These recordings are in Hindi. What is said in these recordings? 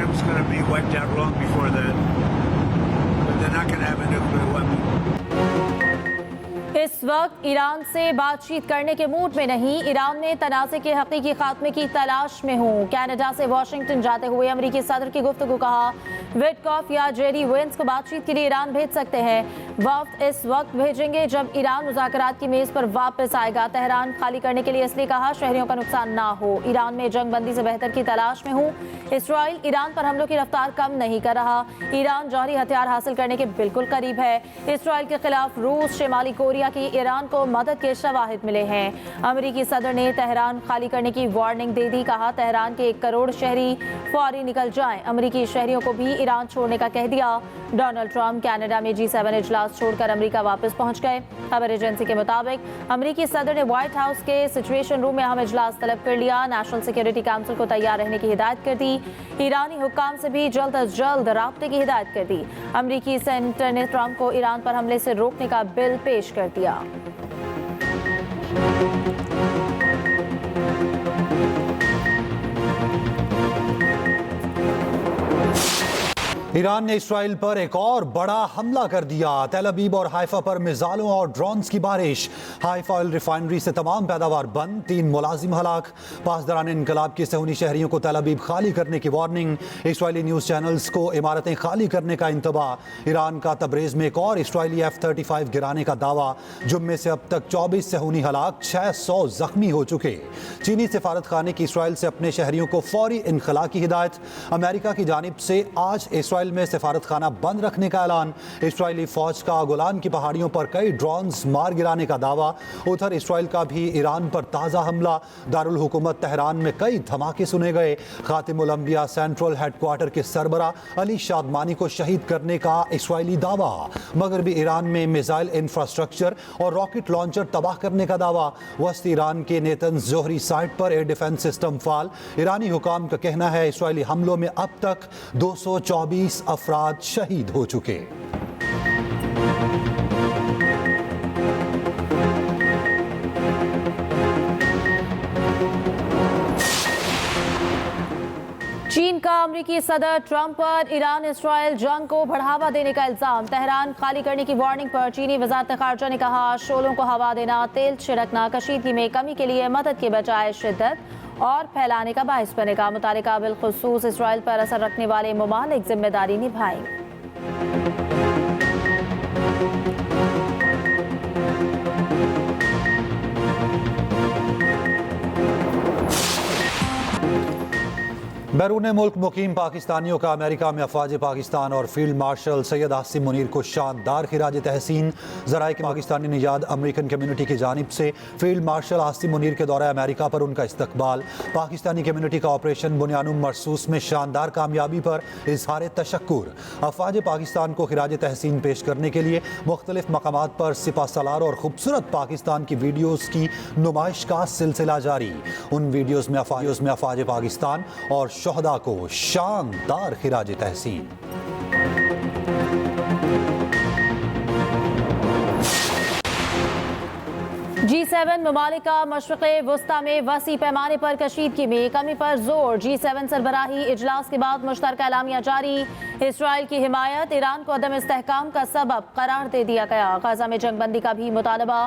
it was going to be wiped out long before that. But they're not going to have a nuclear weapon. इस वक्त ईरान से बातचीत करने के मूड में नहीं, ईरान में तनाज़े के हकीकी खात्मे की तलाश में हूँ। कनाडा से वाशिंगटन जाते हुए अमेरिकी सदर की गुफ्तगू। कहा विटकॉफ या जेडी वेंस को बातचीत के लिए ईरान भेज सकते हैं। वफ्द इस वक्त भेजेंगे जब ईरान मुज़ाकरात की मेज़ पर वापस आएगा। तेहरान खाली करने के लिए इसलिए कहा शहरियों का नुकसान ना हो। ईरान में जंगबंदी से बेहतर की तलाश में हूँ। इसराइल ईरान पर हमलों की रफ्तार कम नहीं कर रहा। ईरान जौहरी हथियार हासिल करने के बिल्कुल करीब है। इसराइल के खिलाफ रूस, शिमाली कोरिया की ईरान को मदद के शवाहिद मिले हैं। अमेरिकी सदर ने तेहरान खाली करने की वार्निंग दे दी। कहा तेहरान के 1 करोड़ शहरी फौरी निकल जाएं। अमेरिकी शहरियों को भी ईरान छोड़ने का कह दिया। डोनाल्ड ट्रंप कनाडा में G7 इजलास छोड़कर अमेरिका वापस पहुंच गए। खबर एजेंसी के मुताबिक अमेरिकी सदर ने व्हाइट हाउस के सिचुएशन रूम में अहम इजलास तलब कर लिया। नेशनल सिक्योरिटी काउंसिल को तैयार रहने की हिदायत कर दी। ईरानी हुक्काम से भी जल्द अज जल्द राब्ते की हिदायत कर दी। अमेरिकी सेनेटर ने ट्रंप को ईरान पर हमले से रोकने का बिल पेश कर दिया। ईरान ने इसराइल पर एक और बड़ा हमला कर दिया। तेल अवीव और हाइफा पर मिसाइलों और ड्रोन्स की बारिश। हाइफा ऑयल रिफाइनरी से तमाम पैदावार बंद, 3 मुलाजिम हलाक। पासदारान इनकलाब के सहूनी शहरियों को तेल अवीव खाली करने की वार्निंग। इसराइली न्यूज़ चैनल्स को इमारतें खाली करने का इंतबाह। ईरान का तबरेज़ में एक और इसराइली F-35 गिराने का दावा। जुम्मे से अब तक 24 सहूनी हलाक, 600 जख्मी हो चुके। चीनी सिफारत खाने की इसराइल से अपने शहरियों को फौरी इनखला की हिदायत। अमेरिका की जानिब से आज इसराइल में सिफारत खाना बंद रखने का ऐलान। इसराइली फौज का गोलान की पहाड़ियों पर कई ड्रोन्स मार गिराने का दावा। उधर इसराइल का भी ईरान पर ताज़ा हमला। दारुल हुकूमत तेहरान में कई धमाके सुने गए। खातिमुल अंबिया सेंट्रल हेडक्वार्टर के सरबरा अली शादमानी को शहीद करने का इसराइली दावा। मगरबी ईरान में मिसाइल इंफ्रास्ट्रक्चर और रॉकेट लॉन्चर तबाह करने का दावा। वस्त ईरान के नेतन्स जोहरी साइट पर एयर डिफेंस सिस्टम फाल। ईरानी हुकाम का कहना है इसराइली हमलों में अब तक 224 अफराद शहीद हो चुके। चीन का अमेरिकी सदर ट्रंप पर ईरान इसराइल जंग को बढ़ावा देने का इल्जाम। तेहरान खाली करने की वार्निंग पर चीनी वज़ारत ख़ारजा ने कहा शोलों को हवा देना, तेल छिड़कना कशीदगी में कमी के लिए मदद के बजाय शिद्दत और फैलाने का बायस बनेगा। मुतालिका बिलखुसूस इसराइल पर असर रखने वाले ममालिक जिम्मेदारी निभाएंगे। बैरून मुल्क मुकीम पाकिस्तानियों का अमेरिका में अफवाज पाकिस्तान और फील्ड मार्शल सैयद आसिम मुनीर को शानदार खिराज तहसीन। ज़राए के पाकिस्तानी निजाद अमेरिकन कम्युनिटी की जानिब से फील्ड मार्शल आसिम मुनीर के दौरा अमेरिका पर उनका इस्तकबाल। पाकिस्तानी कम्युनिटी का ऑपरेशन बुनियानुम मरसूस में शानदार कामयाबी पर इजहार तशक्कुर। अफवाज पाकिस्तान को खिराज तहसीन पेश करने के लिए मुख्तलिफ मकामात पर सिपा सलार और खूबसूरत पाकिस्तान की वीडियोज़ की नुमाइश का सिलसिला जारी। उन वीडियोज़ में अफवाज पाकिस्तान और शोहदा को शानदार खिराज तहसीन। G7 ममालिक का मशरिक़ वस्ता में वसी पैमाने पर कशीदगी में कमी पर जोर। G7 सरबराही इजलास के बाद मुश्तरका एलामिया जारी। इसराइल की हिमायत ईरान को अदम इस्तेहकाम का सबब करार दे दिया गया। गजा में जंगबंदी का भी मुतालबा।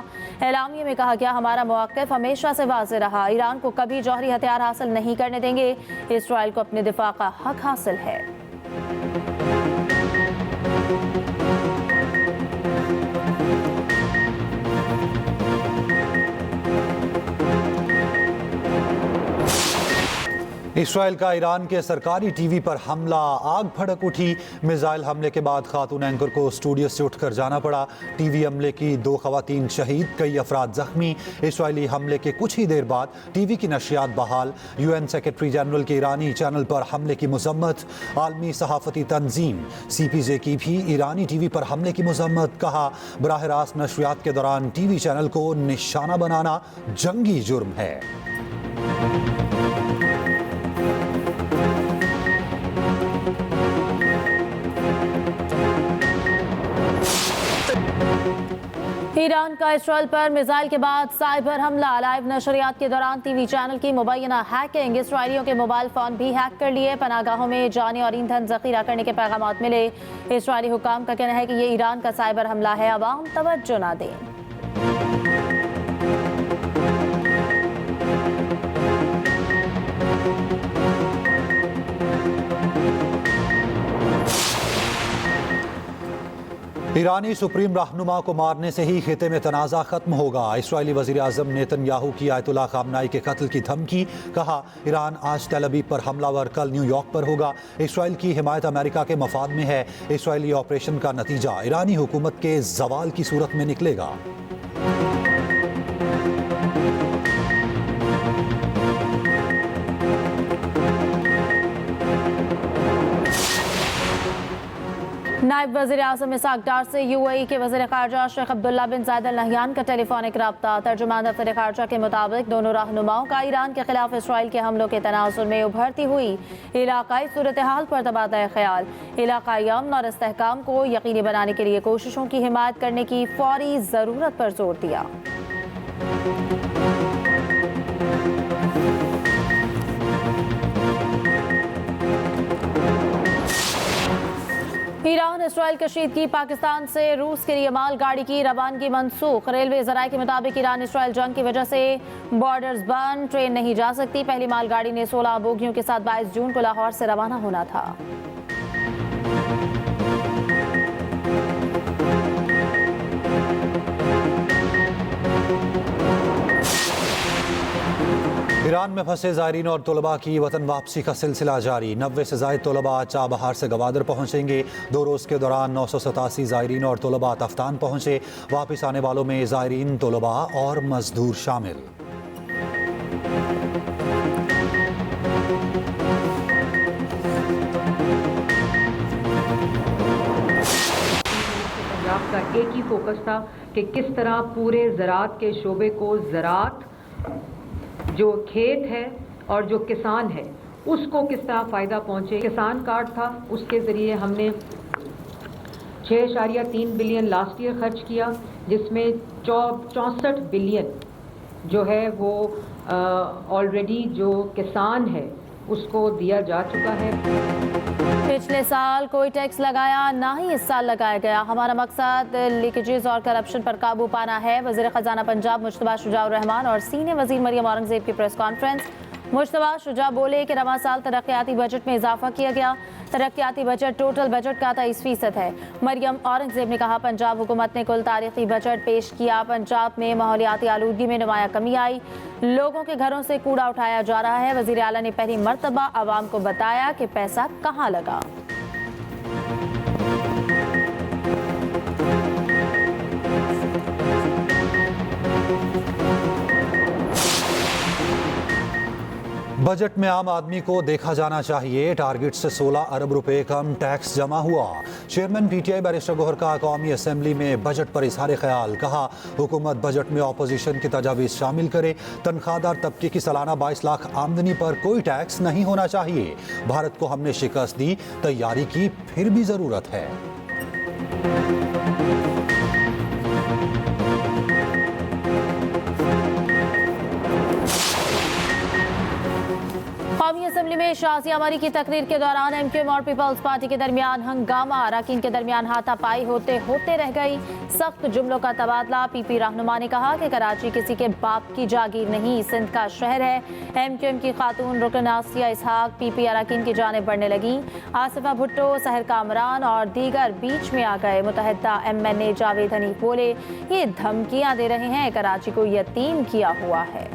एलामिया में कहा गया हमारा मौक़िफ़ हमेशा से वाज़ेह रहा, ईरान को कभी जौहरी हथियार हासिल नहीं करने देंगे। इसराइल को अपने दिफा का हक हासिल है। इसराइल का ईरान के सरकारी टीवी पर हमला, आग भड़क उठी। मिसाइल हमले के बाद खातून एंकर को स्टूडियो से उठकर जाना पड़ा। टीवी हमले की 2 खवातीन शहीद, कई अफराद जख्मी। इसराइली हमले के कुछ ही देर बाद टीवी की नशियात बहाल। UN सेक्रेटरी जनरल के ईरानी चैनल पर हमले की मजम्मत। आलमी सहाफती तंजीम CPJ की भी ईरानी टीवी पर हमले की मजम्मत। कहा बराह रास्त नशरियात के दौरान टीवी चैनल को निशाना बनाना जंगी जुर्म है। ईरान का इसराइल पर मिसाइल के बाद साइबर हमला। लाइव नशरियात के दौरान टीवी चैनल की मुबैना हैकिंग। इसराइलियों के मोबाइल फोन भी हैक कर लिए। पनागाहों में जाने और ईंधन जखीरा करने के पैगाम मिले। इसराइली हुक्काम का कहना है कि ये ईरान का साइबर हमला है, अवाम तवज्जो ना दें। ईरानी सुप्रीम रहनुमा को मारने से ही खिते में तनाज़ा खत्म होगा। इसराइली वज़ीर आज़म नेतन्याहू की आयतुल्लाह ख़ामनाई के कत्ल की धमकी। कहा, ईरान आज तेल अवीव पर हमलावर कल न्यूयॉर्क पर होगा। इसराइल की हिमायत अमेरिका के मफाद में है। इसराइली ऑपरेशन का नतीजा ईरानी हुकूमत के ज़वाल की सूरत में निकलेगा। नायब वज़ीर आज़म इसाक डार से UAE के वज़ीर ख़ारजा शेख अब्दुल्ला बिन ज़ायद अल नहयान का टेलीफोनिक रब्ता। तर्जुमान दफ्तर ख़ारजा के मुताबिक दोनों रहनुमाओं का ईरान के खिलाफ इसराइल के हमलों के तनाज़ुर में उभरती हुई इलाकाई सूरत हाल पर तबादला ख्याल, इलाकाई अमन और इस्तेहकाम को यकीनी बनाने के लिए कोशिशों की हिमायत करने की फौरी ज़रूरत पर जोर दिया। Iran Israel कशीदगी। पाकिस्तान से रूस के लिए मालगाड़ी की रवानगी मनसूख। रेलवे ज़राए के मुताबिक ईरान इसराइल जंग की वजह से बॉर्डर्स बंद, ट्रेन नहीं जा सकती। पहली मालगाड़ी ने 16 बोगियों के साथ 22 जून को लाहौर से रवाना होना था। ईरान में फंसे ज़ायरीन और तलबा की वतन वापसी का सिलसिला जारी। 90 से ज़ायद तलबा चाबहार से गवादर पहुँचेंगे। 2 रोज़ के दौरान 987 ज़ायरीन और तलबा तफ्तान पहुँचे। वापस आने वालों में ज़ायरीन, तलबा और मजदूर शामिल। पंजाब का एक ही फोकस था कि किस तरह पूरे ज़राअत के शोबे को, ज़राअत जो खेत है और जो किसान है उसको किस तरह फ़ायदा पहुँचे। किसान कार्ड था, उसके ज़रिए हमने 6.3 बिलियन लास्ट ईयर खर्च किया, जिसमें 64 बिलियन जो है वो ऑलरेडी जो किसान है उसको दिया जा चुका है। पिछले साल कोई टैक्स लगाया ना ही इस साल लगाया गया। हमारा मकसद लीकेजेस और करप्शन पर काबू पाना है। वज़ीर ख़जाना पंजाब मुश्तबा शुजाउर रहमान और सीनियर वज़ीर मरियम औरंगज़ेब की प्रेस कॉन्फ्रेंस। मुश्तबा शुजा बोले कि रवा साल तरक्याती बजट में इजाफा किया गया। तरक्याती बजट टोटल बजट का 23% है। मरियम औरंगज़ेब ने कहा, पंजाब हुकूमत ने कुल तारीखी बजट पेश किया। पंजाब में माहौलियाती आलूदगी में नुमाया कमी आई। लोगों के घरों से कूड़ा उठाया जा रहा है। वज़ीर आला ने पहली मरतबा आवाम को बताया कि पैसा कहाँ लगा। बजट में आम आदमी को देखा जाना चाहिए। टारगेट से 16 अरब रुपए कम टैक्स जमा हुआ। चेयरमैन PTI बैरिस्टर गोहर का कौमी असेंबली में बजट पर इजहार ख्याल। कहा, हुकूमत बजट में अपोजिशन की तजावीज़ शामिल करे। तनख्वाहदार तबके की सालाना 22 लाख आमदनी पर कोई टैक्स नहीं होना चाहिए। भारत को हमने शिकस्त दी, तैयारी की फिर भी ज़रूरत है। कौमी असेंबली में शाज़िया मरी की तकरीर के दौरान MQM और पीपल्स पार्टी के दरमियान हंगामा। अरकान के दरमियान हाथापाई होते रह गई। सख्त जुमलों का तबादला। PP रहनुमा ने कहा कि कराची किसी के बाप की जागीर नहीं, सिंध का शहर है। MQM की खातून रुकन आसिया इसहाक PP अरकान की जानिब बढ़ने लगी। आसिफा भुट्टो, सहर कामरान और दीगर बीच में आ गए। मुतहदा MNA जावेद हनीफ बोले, ये धमकियां दे रहे हैं, कराची को यतीम किया हुआ है।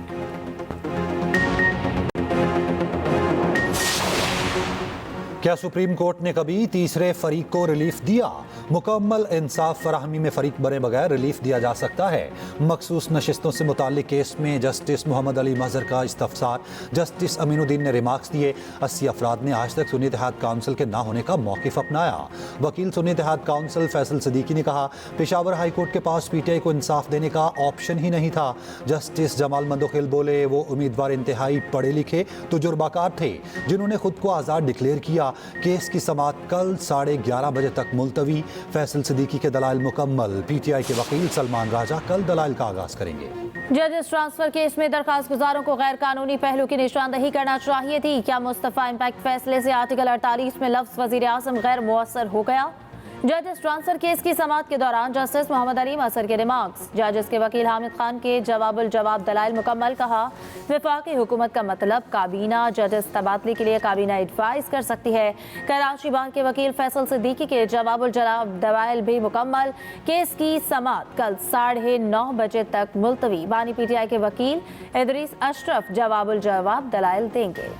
क्या सुप्रीम कोर्ट ने कभी तीसरे फरीक को रिलीफ दिया? मुकम्मल इंसाफ फराहमी में फरीक बने बगैर रिलीफ दिया जा सकता है। मखसूस नशिस्तों से मुताल्लिक केस में जस्टिस मोहम्मद अली मजहर का इस्तफसार। जस्टिस अमीनुद्दीन ने रिमार्क्स दिए। 80 अफराद ने आज तक सुन्नी इत्तेहाद काउंसिल के ना होने का मौक़िफ़ अपनाया। वकील सुन्नी इत्तेहाद काउंसिल फैसल सिद्दीकी ने कहा, पेशावर हाई कोर्ट के पास PTI को इंसाफ देने का ऑप्शन ही नहीं था। जस्टिस जमाल मंदोखिल बोले, वो उम्मीदवार इंतहाई पढ़े लिखे तजुर्बाकार थे जिन्होंने खुद को आज़ाद डिक्लेयर किया। केस की समाअत कल 11:30 बजे तक मुलतवी। फैसल सिद्दीकी के दलाइल मुकम्मल। PTI के वकील सलमान राजा कल दलाइल का आगाज करेंगे। जजेस ट्रांसफर केस में दरखास्त गुजारों को गैर कानूनी पहलू की निशानदही करना चाहिए थी। क्या मुस्तफा इम्पैक्ट फैसले से आर्टिकल 48 में लफ्ज वजीर आजम गैर मुअस्सर हो गया? जजेस ट्रांसफर केस की समाअत के दौरान जस्टिस मोहम्मद अली असर के रिमार्क्स। जजेस के वकील हामिद खान के जवाबुल जवाब दलाइल मुकम्मल। कहा, वफाकी हुकूमत का मतलब काबीना। जजेस तबादले के लिए काबीना एडवाइस कर सकती है। कराची बार के वकील फैसल सिद्दीकी के जवाबुल जवाब दलाइल भी मुकम्मल। केस की समाअत कल 9:30 बजे तक मुलतवी। बानी PTI के वकील इदरीस अशरफ जवाबुल जवाब दलाइल देंगे।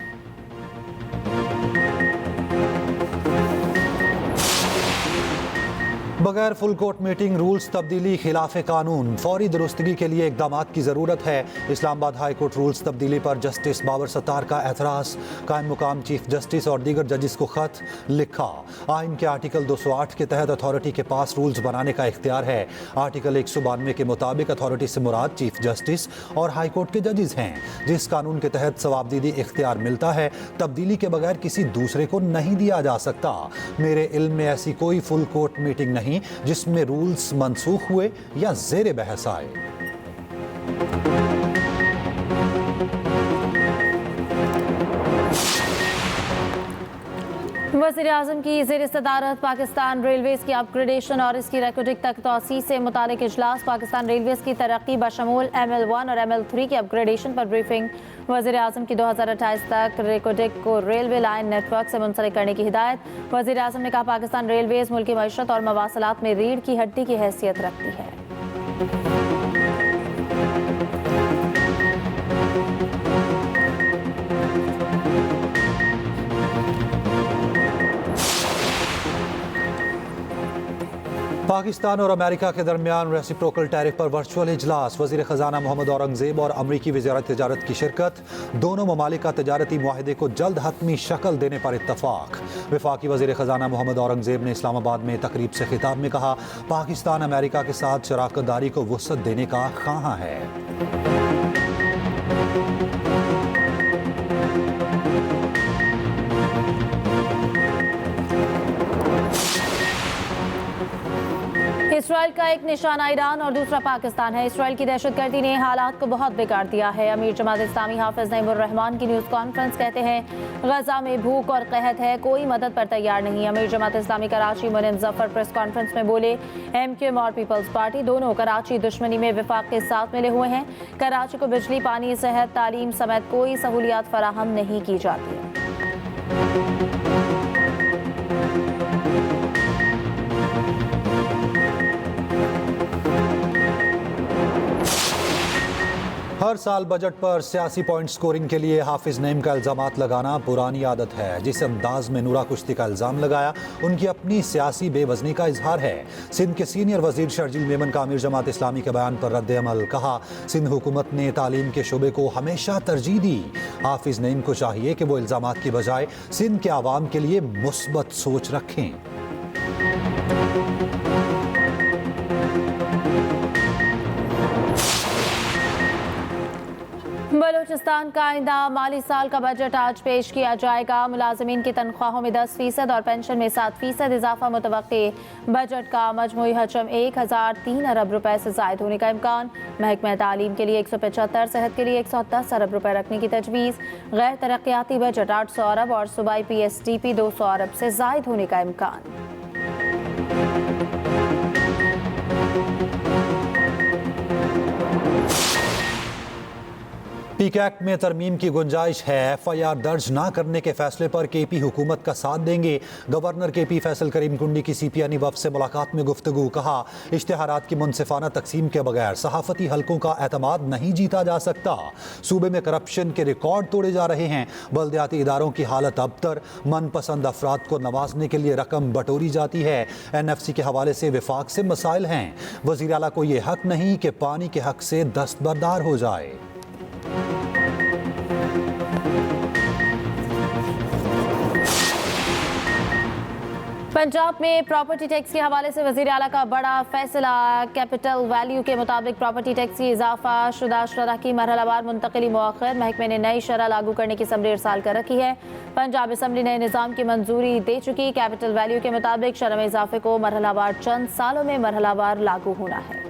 बगैर फुल कोर्ट मीटिंग रूल्स तब्दीली खिलाफ कानून। फौरी दुरुस्तगी के लिए इकदाम की ज़रूरत है। इस्लामाबाद हाई कोर्ट रूल्स तब्दीली पर जस्टिस बाबर सत्तार का एतराज़। कायम मुकाम चीफ जस्टिस और दीगर जजिस को खत लिखा। आइन के आर्टिकल 208 के तहत अथॉरिटी के पास रूल्स बनाने का इख्तियार है। आर्टिकल 192 के मुताबिक अथॉरिटी से मुराद चीफ जस्टिस और हाई कोर्ट के जजिस हैं। जिस कानून के तहत सवाबदीदी इख्तियार मिलता है, तब्दीली के बगैर किसी दूसरे को नहीं दिया जा सकता। मेरे इल्म में ऐसी कोई फुल कोर्ट मीटिंग नहीं जिसमें रूल्स मंसूख हुए या ज़ेरे बहस आए। वज़ीर आज़म की ज़ेर सदारत पाकिस्तान रेलवेज़ की अपग्रेडेशन और इसकी रिकॉर्डिंग तक तोसी से मुतालिक इजलास। पाकिस्तान रेलवेज़ की तरक्की बशमूल ML1 और ML3 की अपग्रेडेशन पर ब्रीफिंग। वज़ीर आज़म की 2028 तक रिकॉर्डिंग को रेलवे लाइन नेटवर्क से मुंसलिक करने की हिदायत। वज़ीर आज़म ने कहा, पाकिस्तान रेलवेज़ मुल्की मईशत और मवासलात में रीढ़ की हड्डी की हैसियत रखती है। पाकिस्तान और अमेरिका के दरमियान रेसिप्रोकल टैरिफ पर वर्चुअल इजलास। वज़ीर ख़जाना मोहम्मद औरंगज़ेब और अमरीकी वज़ीर तिजारत की शिरकत। दोनों ममालिक का तजारती मुआहदे को जल्द हतमी शक्ल देने पर इत्तफाक। वफाकी वज़ीर ख़जाना मोहम्मद औरंगज़ेब ने इस्लामाबाद में तकरीब से खिताब में कहा, पाकिस्तान अमेरिका के साथ शराकत दारी को वुसअत देने का ख़्वाहां है। इसराइल का एक निशाना ईरान और दूसरा पाकिस्तान है। इसराइल की दहशतगर्दी ने हालात को बहुत बिगाड़ दिया है। अमीर जमात इस्लामी हाफिज नईमुर रहमान की न्यूज़ कॉन्फ्रेंस कहते हैं, गजा में भूख और कहत है, कोई मदद पर तैयार नहीं। अमीर जमात इस्लामी कराची मुनीम जफर प्रेस कॉन्फ्रेंस में बोले, MQM और पीपल्स पार्टी दोनों कराची दुश्मनी में विफाक के साथ मिले हुए हैं। कराची को बिजली, पानी, सेहत, तालीम समेत कोई सहूलियात फराहम नहीं की जाती। हर साल बजट पर सियासी पॉइंट स्कोरिंग के लिए हाफिज नईम का इल्जामात लगाना पुरानी आदत है। जिस अंदाज में नूरा कुश्ती का इल्जाम लगाया, उनकी अपनी सियासी बेवजनी का इजहार है। सिंध के सीनियर वजीर शर्जील मेमन का अमीर जमात इस्लामी के बयान पर रद्द अमल। कहा, सिंध हुकूमत ने तालीम के शोबे को हमेशा तरजीह दी। हाफिज नईम को चाहिए कि वो इल्जामात की बजाय सिंध के आवाम के लिए मुस्बत सोच रखें। बलूचिस्तान का आइंदा माली साल का बजट आज पेश किया जाएगा। मुलाजमीन की तनख्वाहों में 10% और पेंशन में 7% इजाफा मुतवक्के। बजट का मजमूई हजम 1003 अरब रुपए से जायद होने का इम्कान। महकमा तालीम के लिए 175, सेहत के लिए 110 अरब रुपए रखने की तजवीज़। गैर तरक्याती बजट 800 अरब और सूबाई PSDP 200 अरब से जायद होने का इम्कान। पीक एक्ट में तरमीम की गुंजाइश है। FIR दर्ज ना करने के फैसले पर KP हुकूमत का साथ देंगे। गवर्नर KP फैसल करीम कुंडी की CPNE वफ़द से मुलाकात में गुफ्तगू। कहा, इश्तिहारात की मुनसिफाना तकसीम के बगैर सहाफ़ती हलकों का एतमाद नहीं जीता जा सकता। सूबे में करप्शन के रिकॉर्ड तोड़े जा रहे हैं। बल्दियाती इदारों की हालत अबतर। मनपसंद अफराद को नवाजने के लिए रकम बटोरी जाती है। NFC के हवाले से विफाक से मसाइल हैं। वज़ीर आला को ये हक नहीं कि पानी के हक से दस्तबरदार हो जाए। पंजाब में प्रॉपर्टी टैक्स के हवाले से वज़ीर आला का बड़ा फैसला। कैपिटल वैल्यू के मुताबिक प्रॉपर्टी टैक्स की इजाफा शुदा शरह की मरहलावार मुंतकिली मौखर। महकमे ने नई शरह लागू करने की समरी इरसाल कर रखी है। पंजाब असम्बली नए निज़ाम की मंजूरी दे चुकी। कैपिटल वैल्यू के मुताबिक शरह में इजाफे को मरहलावार चंद सालों में मरहलावार लागू होना है।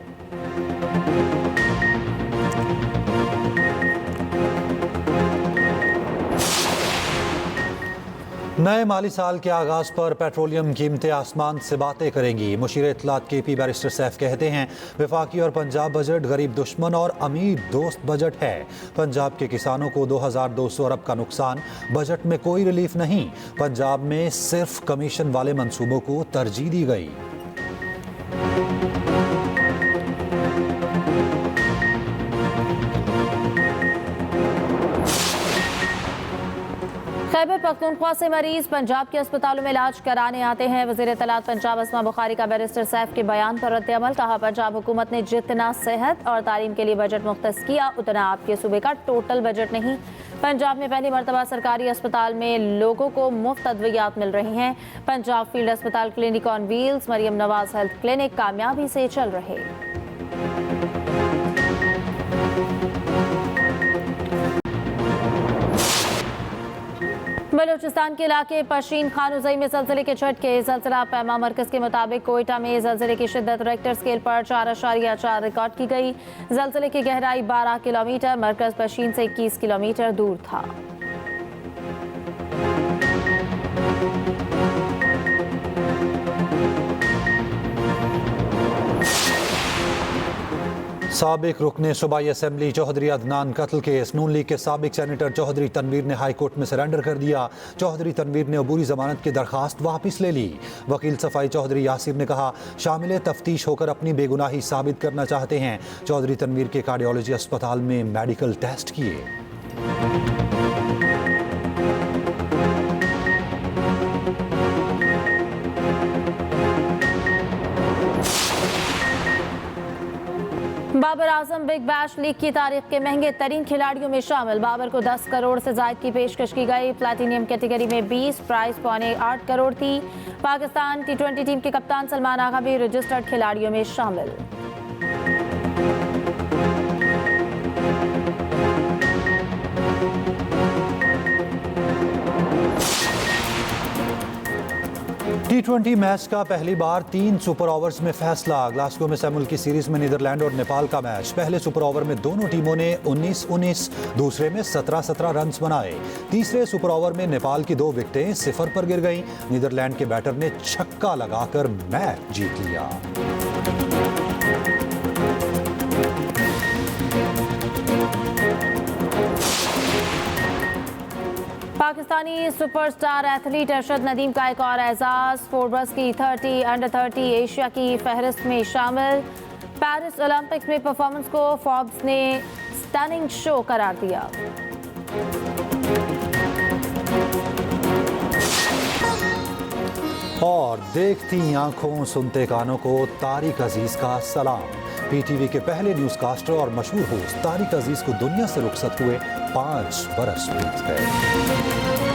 नए माली साल के आगाज पर पेट्रोलियम कीमतें आसमान से बातें करेंगी। मुशीर इत्तलात KP बैरिस्टर सैफ कहते हैं वफाकी और पंजाब बजट गरीब दुश्मन और अमीर दोस्त बजट है। पंजाब के किसानों को 2200 अरब का नुकसान, बजट में कोई रिलीफ नहीं। पंजाब में सिर्फ कमीशन वाले मंसूबों को तरजीह दी गई। खैबर पख्तूनख्वा से मरीज पंजाब के अस्पतालों में इलाज कराने आते हैं। वज़ीर इत्तलात पंजाब अस्मा बुखारी का बैरिस्टर सैफ के बयान पर रद्द-ए-अमल। कहा पंजाब हुकूमत ने जितना सेहत और तालीम के लिए बजट मुख्तस किया उतना आपके सूबे का टोटल बजट नहीं। पंजाब में पहली मरतबा सरकारी अस्पताल में लोगों को मुफ्त अद्वियात मिल रही हैं। पंजाब फील्ड अस्पताल clinic on wheels Maryam Nawaz health clinic कामयाबी से चल रहे। बलूचिस्तान के इलाके पशीन खानुजई में ज़लज़ले के झटके। ज़लज़ला पैमा मरकज़ के मुताबिक कोयटा में ज़लज़ले की शिद्दत रेक्टर स्केल पर 4.4 रिकॉर्ड की गई। ज़लज़ले की गहराई 12 किलोमीटर, मरकज़ पशीन से 21 किलोमीटर दूर था। साबिक रुकने सूबाई असम्बली चौधरी अदनान कत्ल केस। नून लीग के साबिक सेनेटर चौधरी तनवीर ने हाई कोर्ट में सरेंडर कर दिया। चौधरी तनवीर ने अबूरी जमानत की दरखास्त वापस ले ली। वकील सफाई चौधरी यासिर ने कहा शामिल तफ्तीश होकर अपनी बेगुनाही साबित करना चाहते हैं। चौधरी तनवीर के कार्डियोलॉजी अस्पताल में मेडिकल टेस्ट किए। Babar Azam big bash league की तारीख के महंगे तरीन खिलाड़ियों में शामिल। बाबर को 10 करोड़ से जायद की पेशकश की गई। प्लैटिनियम कैटेगरी में 20, प्राइस 8.25 करोड़ थी। पाकिस्तान T20 टीम के कप्तान सलमान आगा भी रजिस्टर्ड खिलाड़ियों में शामिल। T20 मैच का पहली बार 3 सुपर ओवर्स में फैसला। ग्लासगो में सैमुअल की सीरीज में नीदरलैंड और नेपाल का मैच। पहले सुपर ओवर में दोनों टीमों ने 19-19, दूसरे में 17-17 रन बनाए। तीसरे सुपर ओवर में नेपाल की 2 विकेटें 0 पर गिर गईं। नीदरलैंड के बैटर ने छक्का लगाकर मैच जीत लिया। पाकिस्तानी सुपरस्टार एथलीट अरशद नदीम का एक और एजाज। फोर्ब्स की 30 अंडर 30 एशिया की फहरिस्त में शामिल। पेरिस ओलंपिक्स में परफॉर्मेंस को फोर्ब्स ने स्टनिंग शो करार दिया। और देखती आंखों सुनते कानों को तारिक अजीज का सलाम। PTV के पहले न्यूज़कास्टर और मशहूर होस्ट तारिक अजीज को दुनिया से रुखसत हुए 5 बरस बीत गए।